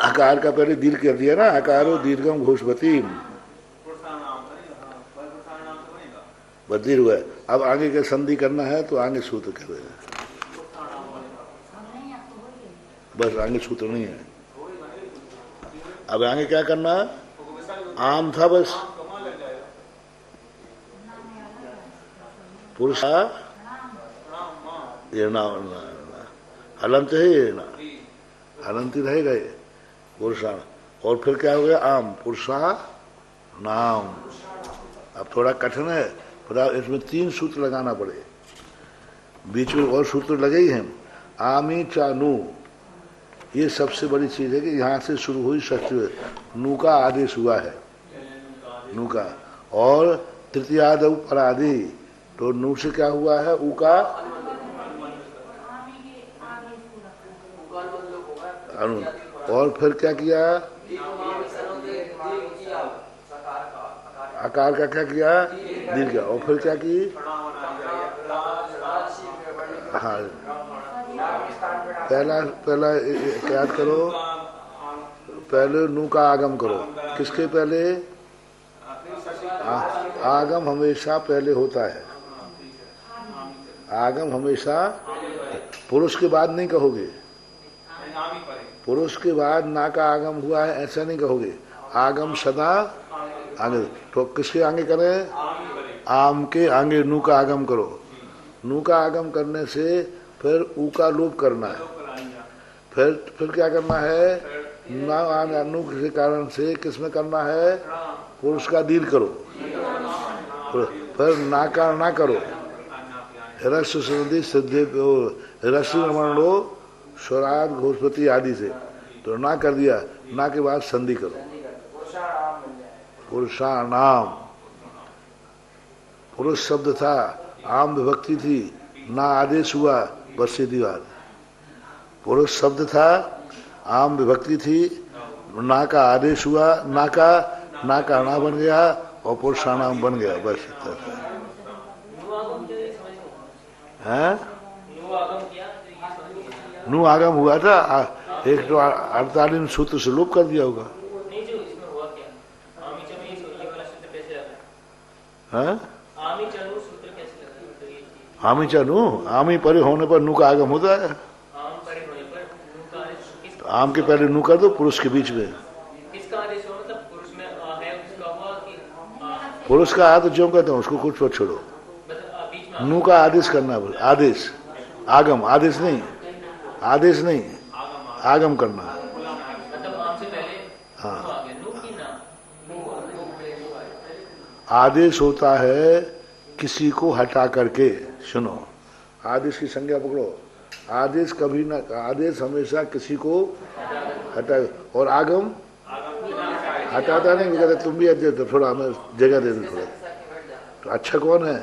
आकार का पहले दीर्घ कर दिया ना, आकारो दीर्घम घोषवती, बदीर हुआ। अब आगे का संधि करना है तो आगे सूत्र कर रहे हैं, बस आगे सूत्र नहीं है। अब आगे क्या करना? आम था बस, पुरुषा ये ना हलंत है, ये ना हलंती रहेगा ये पुरुषा। और फिर क्या हो गया? आम पुरुषा नाम। अब थोड़ा कठिन है, इसमें 3 सूत्र लगाना पड़े, बीच में और सूत्र लगे ही हैं। आमी चानू, ये सबसे बड़ी चीज है कि यहाँ से शुरू हुई षष्ठी, नू का आदेश हुआ है, नू का। और तृतीयाद परादि, तो नू से क्या हुआ है? ऊ का अनु। और फिर क्या किया? आकार का क्या किया? दीर्घ। और फिर क्या की? हाँ पहला याद करो, पहले नू का आगम करो। किसके पहले? आगम हमेशा पहले होता है, आगम हमेशा पुरुष के बाद नहीं कहोगे, पुरुष के बाद ना का आगम हुआ है ऐसा नहीं कहोगे, आगम सदा आगे। तो किसके आगे करें? आम के आगे नू का आगम करो। नू का आगम करने से फिर ऊ का लोप करना है, फिर क्या करना है? ना आने नू के कारण से किसमें करना है? पुरुष का दीर्घ करो, फिर ना का ना करो। रस संधि सिद्धि रसी रमणो स्वराट घोषपति आदि से, तो ना कर दिया, ना के बाद संधि करो। पुरुषाणाम, पुरुष शब्द था, आम विभक्ति थी, ना आदेश हुआ, बस सीधी बात। पुरुष शब्द था, आम विभक्ति थी, ना का आदेश हुआ, ना का ना बन गया और पुरुषाणाम बन गया, बस इतना था। नु आगम हुआ था, 148 सूत्र से लोप कर दिया होगा। आमी चानू, आमी परे होने पर नु का आगम होता है। तो आम के पहले नु कर दो, पुरुष के बीच में। पुरुष का आदि जो कहते हैं उसको कुछ पर छोड़ो, नु का आदेश करना, आदेश, आगम, आदेश नहीं, आदेश नहीं, आगम करना। हाँ, आदेश होता है किसी को हटा करके। सुनो, आदेश की संज्ञा पकड़ो। आदेश कभी ना, आदेश हमेशा किसी को हटा, और आगम हटाता नहीं। कहते तुम भी दे दो थोड़ा, हमें जगह दे दो थोड़ा। तो अच्छा कौन है?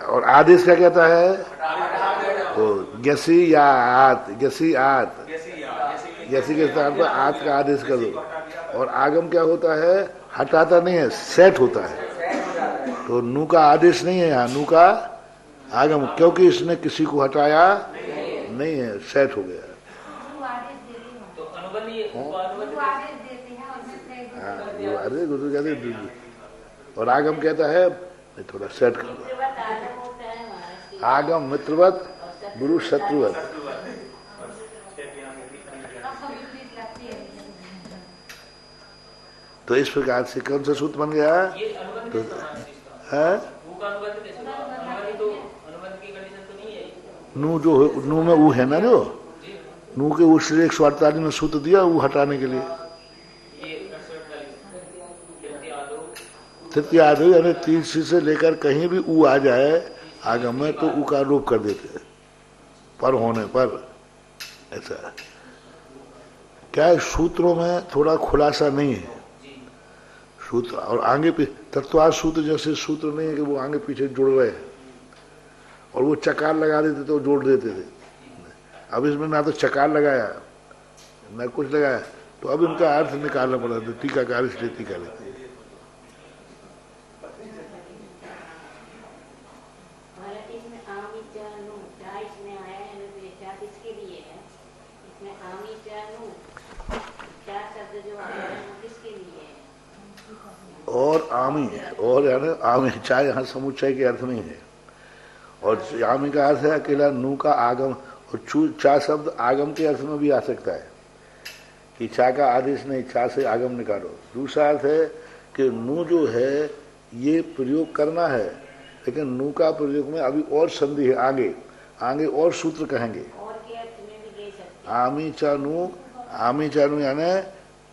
और आदेश क्या कहता है? तो गसी या आत, गसी आत, गसी के स्थान पर आत का आदेश कर दो। और आगम क्या होता है? हटाता नहीं है, सेट होता है। तो नु का आदेश नहीं है यहाँ, नु का आगम, क्योंकि इसने किसी को हटाया नहीं है, सेट हो गया। अरे गुरु कहते, और आगम कहता है थोड़ा सेट कर दो। आगम मित्रवत, गुरु शत्रुवत। तो इस प्रकार से कौन सा सूत्र बन गया? तो है नू, जो नू में वो है ना, जो नू के उस 148 में सूत्र दिया वो हटाने के लिए। तृतीय आदि यानी तीसरी से लेकर कहीं भी ऊ आ जाए आगम में, तो ऊ का लोप कर देते हैं पर होने पर। ऐसा क्या है, सूत्रों में थोड़ा खुलासा नहीं है सूत्र, और आगे तत्वार सूत्र जैसे सूत्र नहीं है कि वो आगे पीछे जुड़ रहे हैं, और वो चकार लगा देते तो जोड़ देते थे। अब इसमें ना तो चकार लगाया ना कुछ लगाया, तो अब इनका अर्थ निकालना पड़ा था। टीकाकार इसलिए टीका लेते हैं। और आमी, और यानी आमी, चाहे यहाँ समुच्चय के अर्थ नहीं है। और आमी का अर्थ है अकेला नू का आगम, और चा शब्द आगम के अर्थ में भी आ सकता है कि चा का आदेश नहीं, चा से आगम निकालो। दूसरा अर्थ है कि नू जो है ये प्रयोग करना है, लेकिन नू का प्रयोग में अभी और संधि है, आगे आगे और सूत्र कहेंगे। आमी चानू, आमी चानू यानी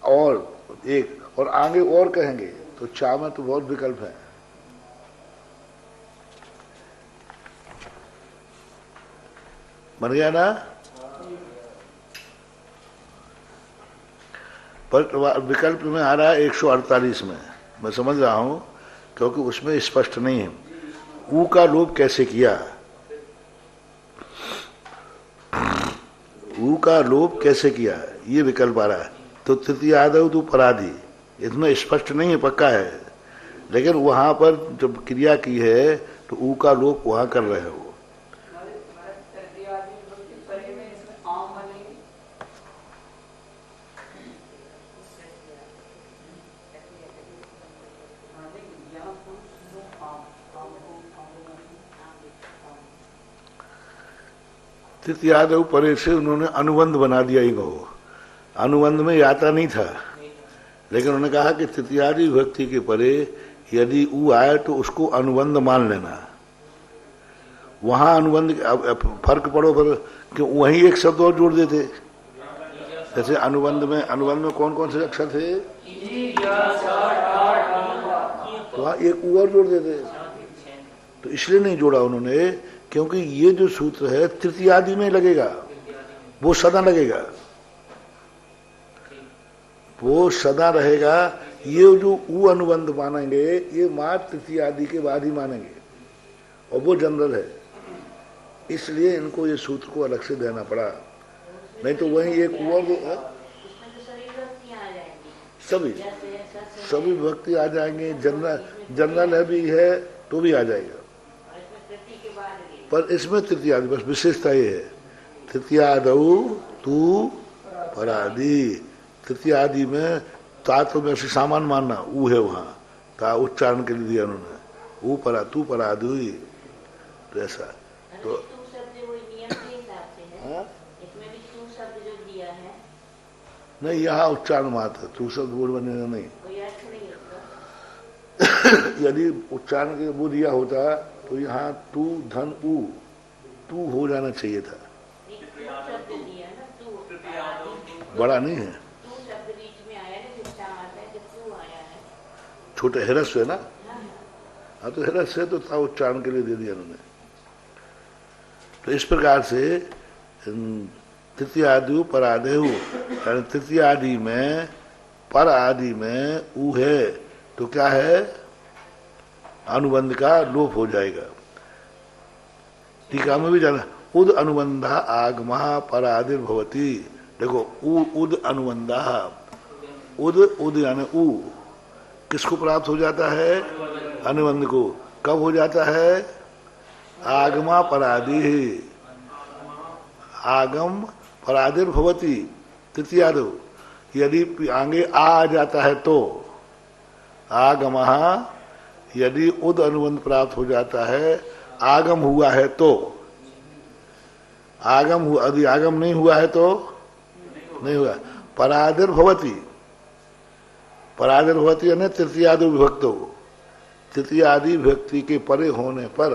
और एक, और आगे और कहेंगे। तो चा में तो बहुत विकल्प है। बन गया ना? पर विकल्प में आ रहा है 148 में, मैं समझ रहा हूं, क्योंकि उसमें स्पष्ट नहीं है ऊ का लोप कैसे किया। ऊ का लोप कैसे किया ये विकल्प आ रहा है। तो तृतीय आदव तो पराधी, इसमें स्पष्ट नहीं है, पक्का है, लेकिन वहां पर जब क्रिया की है तो ऊ का लोप वहां कर रहे हो। तृतीयादव परे से उन्होंने अनुबंध बना दिया ही गो। अनुबंध में यात्रा नहीं था, लेकिन उन्होंने कहा कि तृतीयादि विभक्ति के परे यदि ऊ आए तो उसको अनुबंध मान लेना। वहां अनुबंध फर्क पड़ो पर कि वहीं एक शब्द और जोड़ देते। जैसे अनुबंध में कौन कौन से अक्षर थे, तो वहां एक ऊ और जोड़ देते। तो इसलिए नहीं जोड़ा उन्होंने, क्योंकि ये जो सूत्र है तृतीयादि में लगेगा, वो सदा लगेगा, वो सदा रहेगा। ये जो ऊ अनुबंध मानेंगे ये मात्र तृतीय आदि के बाद ही मानेंगे, और वो जनरल है, इसलिए इनको ये सूत्र को अलग से देना पड़ा। नहीं तो वही एक और सभी सभी भक्ति आ जाएंगे, जनरल है भी है तो भी आ जाएगा। पर इसमें तृतीय आदि बस विशेषता ये है, तृतीय आदौ तू परादि। तृतीय आदि में ता तो में से सामान मानना, ऊ है वहां, ता उच्चारण के लिए दिया उन्होंने, ऊ परा तू परादि, तो ऐसा। तो नहीं, यहाँ उच्चारण मात्र, तू शब्द बोल बनेगा नहीं। यदि उच्चारण के वो दिया होता तो यहाँ तू धन ऊ तू हो जाना चाहिए था, बड़ा नहीं है, छोटे हिरस्व है ना। हाँ, तो हिरस्व है तो था उच्चारण के लिए दे दिया उन्होंने। तो इस प्रकार से तृतीय आदि पर आदेहु, यानी तृतीय आदि में पर आदि में ऊ है तो क्या है, अनुबंध का लोप हो जाएगा। टीका में भी जाना, उद अनुबंधा आगमा पर आदिर भवती। देखो उद अनुबंधा, उद यानी ऊ किसको प्राप्त हो जाता है, अनुबंध को। कब हो जाता है, आगमा परादि, आगम परादिर भवती तृतीयादो। यदि आगे आ जाता है तो आगमः, यदि उद अनुबंध प्राप्त हो जाता है, आगम हुआ है तो, आगम हुआ, यदि आगम नहीं हुआ है तो नहीं हुआ। परादिर भवती, परादिर भवती यानी तृतीयादि विभक्तो, तृतीय आदि विभक्ति के परे होने पर,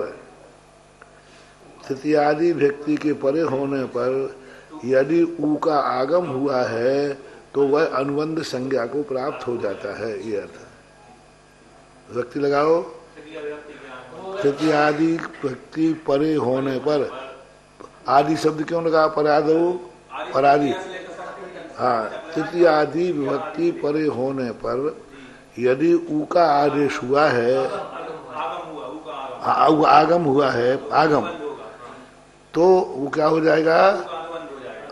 तृतीय आदि विभक्ति के परे होने पर यदि ऊ का आगम हुआ है तो वह अनुबंध संज्ञा को प्राप्त हो जाता है, ये अर्थ। विभक्ति लगाओ, तृतीय आदि विभक्ति परे होने पर, आदि शब्द क्यों लगा, परादो परादि। हाँ, तृतीय आदि विभक्ति परे होने पर यदि ऊ का आदेश हुआ है, आगम हुआ है, आगम, तो वो क्या हो जाएगा,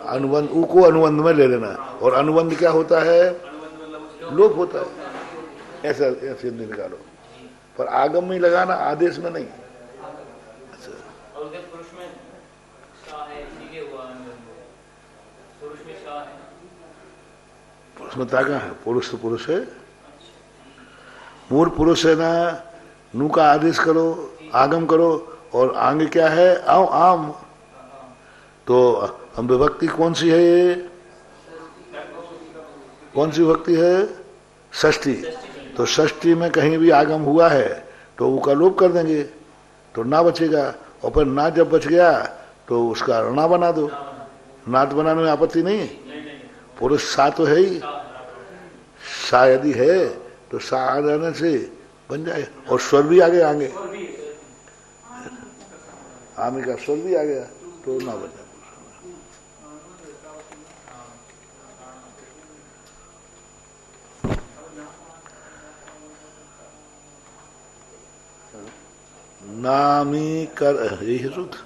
अनुबंध, ऊ को अनुबंध में ले लेना। और अनुबंध क्या होता है, लोप होता है, ऐसा ऐसे निकालो। पर आगम में लगाना, आदेश में नहीं। अच्छा, पुरुष में ताका है, पुरुष तो पुरुष है, मूल पुरुष है ना। नू का आदेश करो, आगम करो, और आगे क्या है, आओ आम। तो हम विभक्ति कौन सी है, ये कौन सी विभक्ति है, षष्ठी। तो षष्ठी में कहीं भी आगम हुआ है तो वो का लोप कर देंगे तो ना बचेगा। और फिर ना जब बच गया तो उसका ऋणा बना दो, नात बनाने में आपत्ति नहीं। पुरुष सा तो है ही, सा यदि है तो सा आ जाने से बन जाए। और स्वर भी आगे आगे, आमी का स्वर भी आ गया तो ना बचा। नामी कर, यही सूत्र,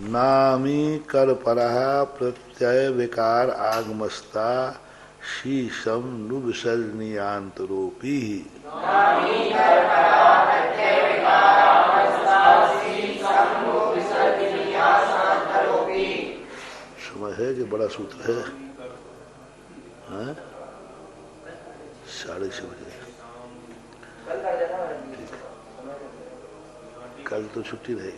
नामी कर परः प्रत्यय विकार आगमस्ता शीशम नु विसर्जनीयांतरोपी। समय है कि बड़ा सूत्र है, 6:30 बजे। कल तो छुट्टी रहेगी।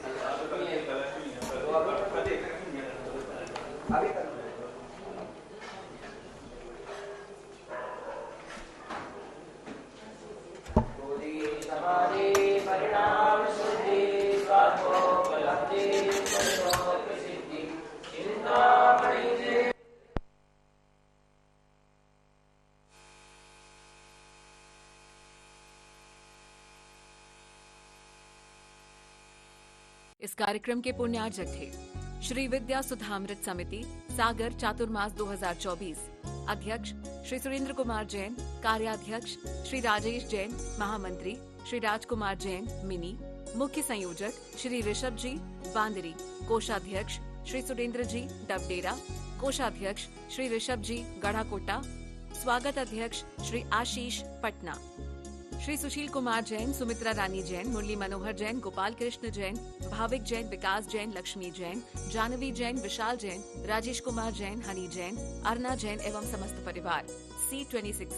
इस कार्यक्रम के पुण्यार्जक थे श्री विद्या सुधामृत समिति सागर चातुर्मास 2024। अध्यक्ष श्री सुरेंद्र कुमार जैन, कार्याध्यक्ष श्री राजेश जैन, महामंत्री श्री राजकुमार जैन मिनी, मुख्य संयोजक श्री ऋषभ जी बांदरी, कोषाध्यक्ष श्री सुरेंद्र जी डबडेरा, कोषाध्यक्ष श्री ऋषभ जी गढ़ाकोटा, स्वागत अध्यक्ष श्री आशीष पटना। श्री सुशील कुमार जैन, सुमित्रा रानी जैन, मुरली मनोहर जैन, गोपाल कृष्ण जैन, भाविक जैन, विकास जैन, लक्ष्मी जैन, जानवी जैन, विशाल जैन, राजेश कुमार जैन, हनी जैन, अर्ना जैन एवं समस्त परिवार। C26